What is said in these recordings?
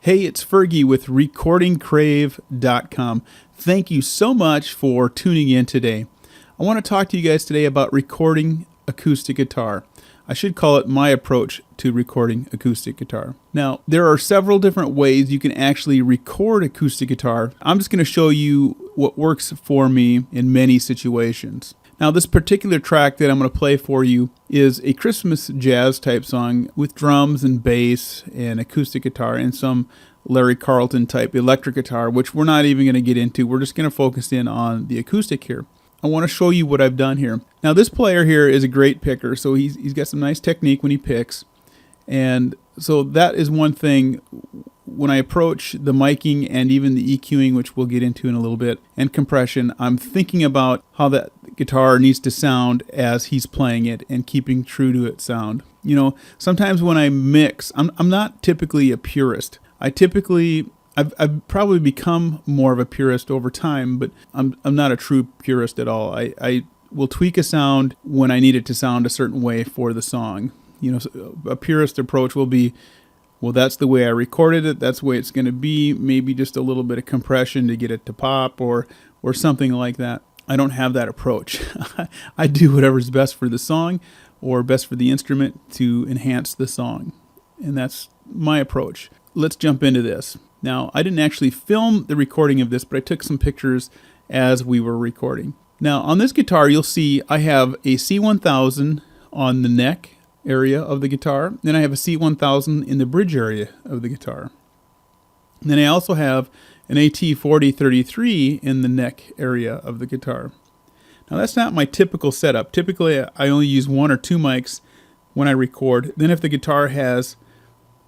Hey, it's Fergie with recordingcrave.com. Thank you so much for tuning in today. I want to talk to you guys today about recording acoustic guitar. I should call it my approach to recording acoustic guitar. Now, there are several different ways you can actually record acoustic guitar. I'm just going to show you what works for me in many situations. Now, this particular track that I'm going to play for you is a Christmas jazz type song with drums and bass and acoustic guitar and some Larry Carlton type electric guitar, which we're not even going to get into. We're just going to focus in on the acoustic here. I want to show you what I've done here. Now, this player here is a great picker, so he's got some nice technique when he picks. And so that is one thing. When I approach the miking and even the EQing, which we'll get into in a little bit, and compression, I'm thinking about how that guitar needs to sound as he's playing it and keeping true to its sound. You know, sometimes when I mix, I'm not typically a purist. I've probably become more of a purist over time, but I'm not a true purist at all. I will tweak a sound when I need it to sound a certain way for the song. You know, a purist approach will be, well, that's the way I recorded it. That's the way it's going to be. Maybe just a little bit of compression to get it to pop or something like that. I don't have that approach. I do whatever's best for the song or best for the instrument to enhance the song. And that's my approach. Let's jump into this. Now, I didn't actually film the recording of this, but I took some pictures as we were recording. Now, on this guitar, you'll see I have a C1000 on the neck area of the guitar. Then I have a C1000 in the bridge area of the guitar. And then I also have an AT4033 in the neck area of the guitar. Now that's not my typical setup. Typically I only use one or two mics when I record. Then if the guitar has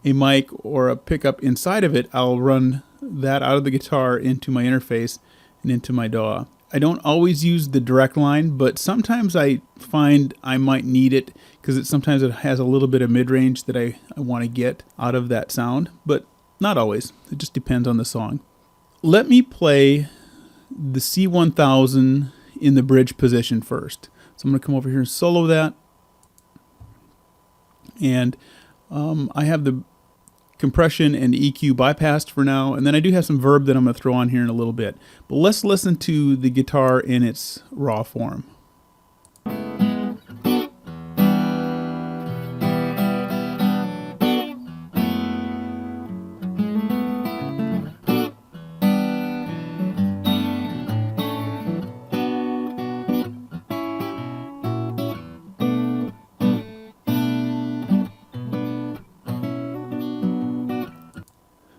a mic or a pickup inside of it, I'll run that out of the guitar into my interface and into my DAW. I don't always use the direct line, but sometimes I find I might need it because sometimes it has a little bit of mid-range that I want to get out of that sound, but not always. It just depends on the song. Let me play the C1000 in the bridge position first. So I'm going to come over here and solo that. And I have the compression and EQ bypassed for now, and then I do have some verb that I'm going to throw on here in a little bit. But let's listen to the guitar in its raw form.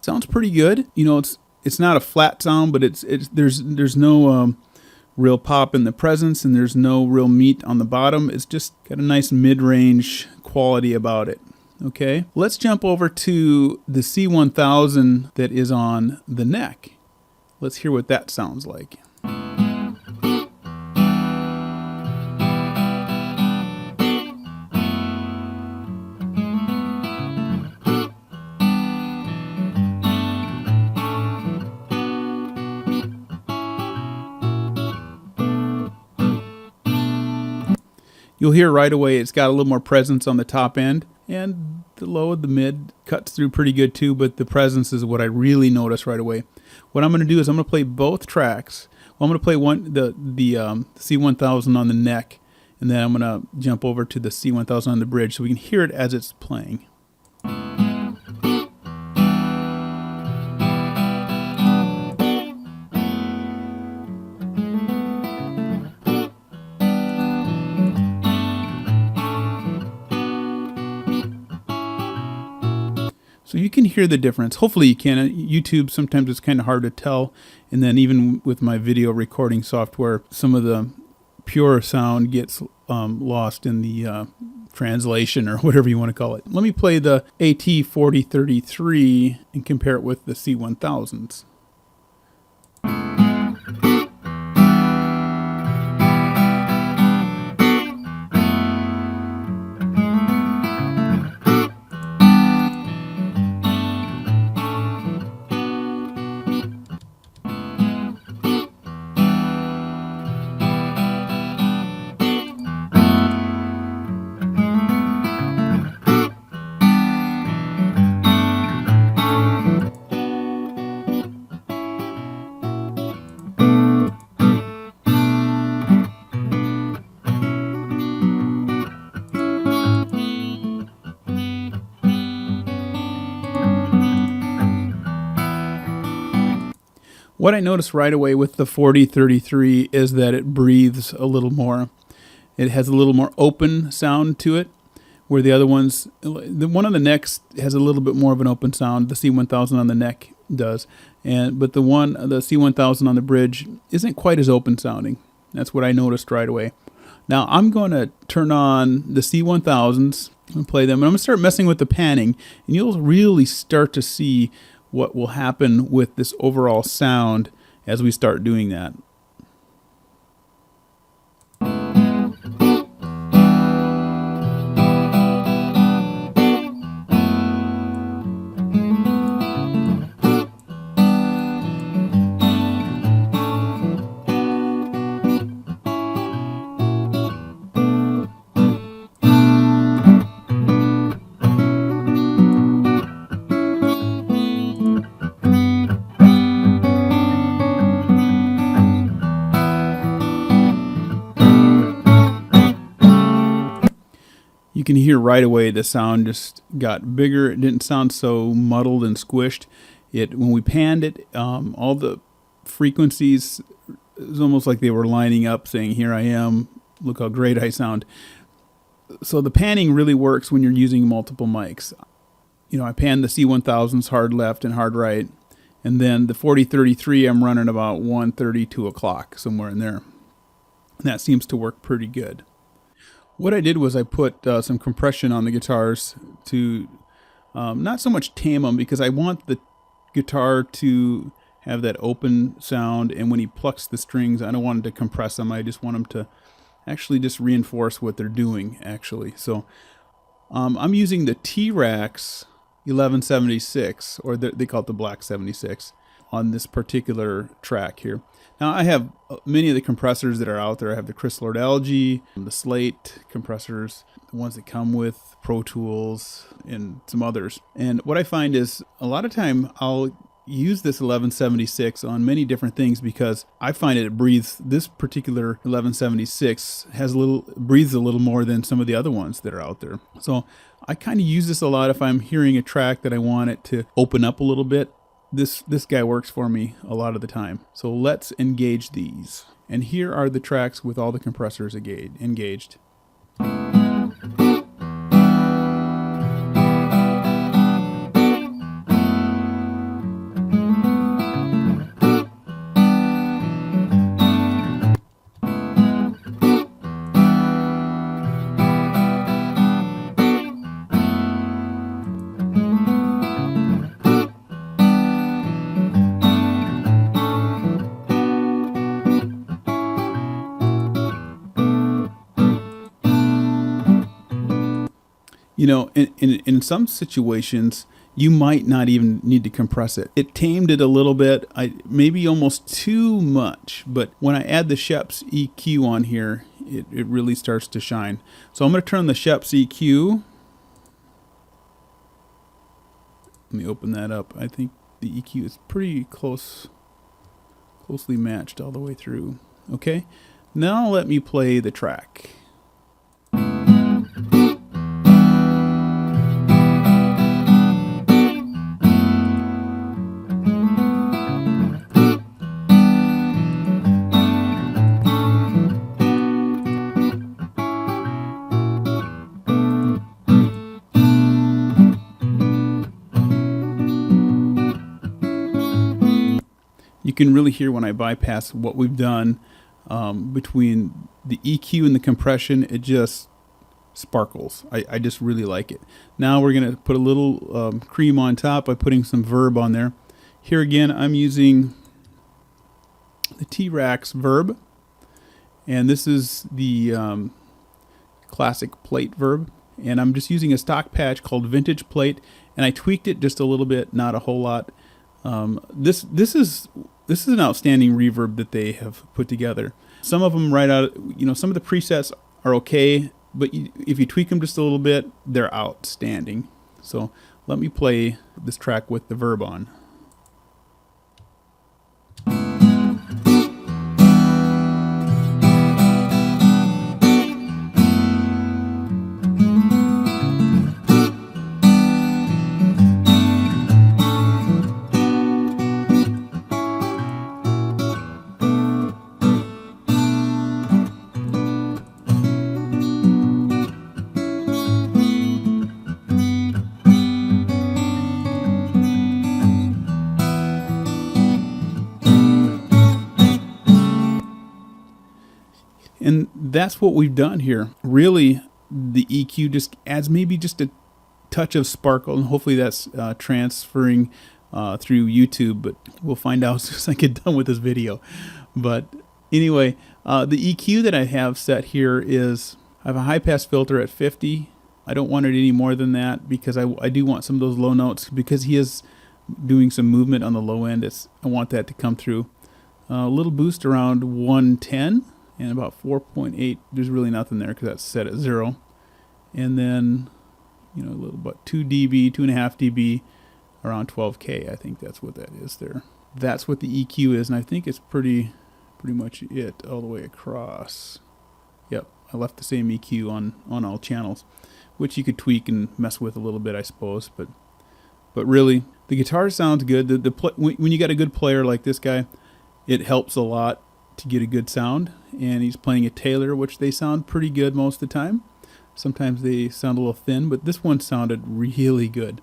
Sounds pretty good. You know, it's not a flat sound, but there's no real pop in the presence, and there's no real meat on the bottom. It's just got a nice mid-range quality about it. Okay, let's jump over to the C1000 that is on the neck. Let's hear what that sounds like. You'll hear right away it's got a little more presence on the top end, and the low and the mid cuts through pretty good too, but the presence is what I really notice right away. What I'm going to do is I'm going to play both tracks. Well, I'm going to play the C1000 on the neck, and then I'm going to jump over to the C1000 on the bridge so we can hear it as it's playing. So you can hear the difference. Hopefully you can. YouTube, sometimes it's kind of hard to tell. And then even with my video recording software, some of the pure sound gets lost in the translation or whatever you want to call it. Let me play the AT4033 and compare it with the C1000s. What I noticed right away with the 4033 is that it breathes a little more. It has a little more open sound to it, where the other ones, the one on the necks has a little bit more of an open sound. The C1000 on the neck does, but the C1000 on the bridge isn't quite as open sounding. That's what I noticed right away. Now I'm going to turn on the C1000s and play them, and I'm going to start messing with the panning, and you'll really start to see what will happen with this overall sound as we start doing that. You can hear right away the sound just got bigger. It didn't sound so muddled and squished. When we panned it, all the frequencies, it was almost like they were lining up saying, here I am, look how great I sound. So the panning really works when you're using multiple mics. I panned the C1000s hard left and hard right, and then the 4033 I'm running about 1:30, 2 o'clock, somewhere in there. And that seems to work pretty good. What I did was I put some compression on the guitars to not so much tame them, because I want the guitar to have that open sound, and when he plucks the strings, I don't want him to compress them. I just want him to actually just reinforce what they're doing, actually. So I'm using the T-Rax 1176, or they call it the Black 76, on this particular track here. Now I have many of the compressors that are out there. I have the Chris Lord Algae, the Slate compressors, the ones that come with Pro Tools, and some others. And what I find is a lot of time I'll use this 1176 on many different things, because I find it breathes, this particular 1176 breathes a little more than some of the other ones that are out there. So I kind of use this a lot if I'm hearing a track that I want it to open up a little bit. This guy works for me a lot of the time. So let's engage these. And here are the tracks with all the compressors engaged. In some situations, you might not even need to compress it. It tamed it a little bit, maybe almost too much. But when I add the Schepps EQ on here, it really starts to shine. So I'm going to turn the Schepps EQ. Let me open that up. I think the EQ is pretty closely matched all the way through. Okay, now let me play the track. You can really hear when I bypass what we've done between the EQ and the compression. It just sparkles. I just really like it. Now we're going to put a little cream on top by putting some verb on there. Here again, I'm using the T-Rax verb, and this is the classic plate verb, and I'm just using a stock patch called Vintage Plate, and I tweaked it just a little bit, not a whole lot. This is an outstanding reverb that they have put together. Some of them some of the presets are okay, but if you tweak them just a little bit, they're outstanding. So let me play this track with the verb on. And that's what we've done here. Really, the EQ just adds maybe just a touch of sparkle, and hopefully that's transferring through YouTube, but we'll find out as soon as I get done with this video. But anyway, the EQ that I have set here is, I have a high pass filter at 50. I don't want it any more than that because I do want some of those low notes, because he is doing some movement on the low end. I want that to come through. A little boost around 110 and about 4.8. There's really nothing there because that's set at 0. And then, you know, a little about 2 dB, 2.5 dB, around 12K. I think that's what that is there. That's what the EQ is, and I think it's pretty much it all the way across. Yep, I left the same EQ on all channels, which you could tweak and mess with a little bit, I suppose. But really, the guitar sounds good. When you got a good player like this guy, it helps a lot to get a good sound. And he's playing a Taylor, which they sound pretty good most of the time. Sometimes they sound a little thin, but this one sounded really good,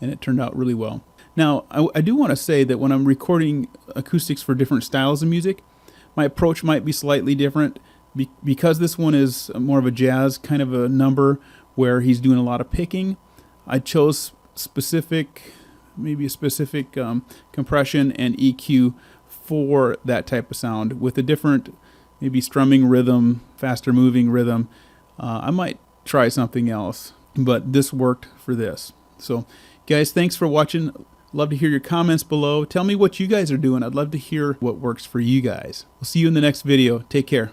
and it turned out really well. Now, I do want to say that when I'm recording acoustics for different styles of music, my approach might be slightly different. Because this one is more of a jazz kind of a number where he's doing a lot of picking, I chose maybe a specific compression and EQ for that type of sound with a different, maybe strumming rhythm, faster moving rhythm. I might try something else, but this worked for this. So guys, thanks for watching. Love to hear your comments below. Tell me what you guys are doing. I'd love to hear what works for you guys. We'll see you in the next video. Take care.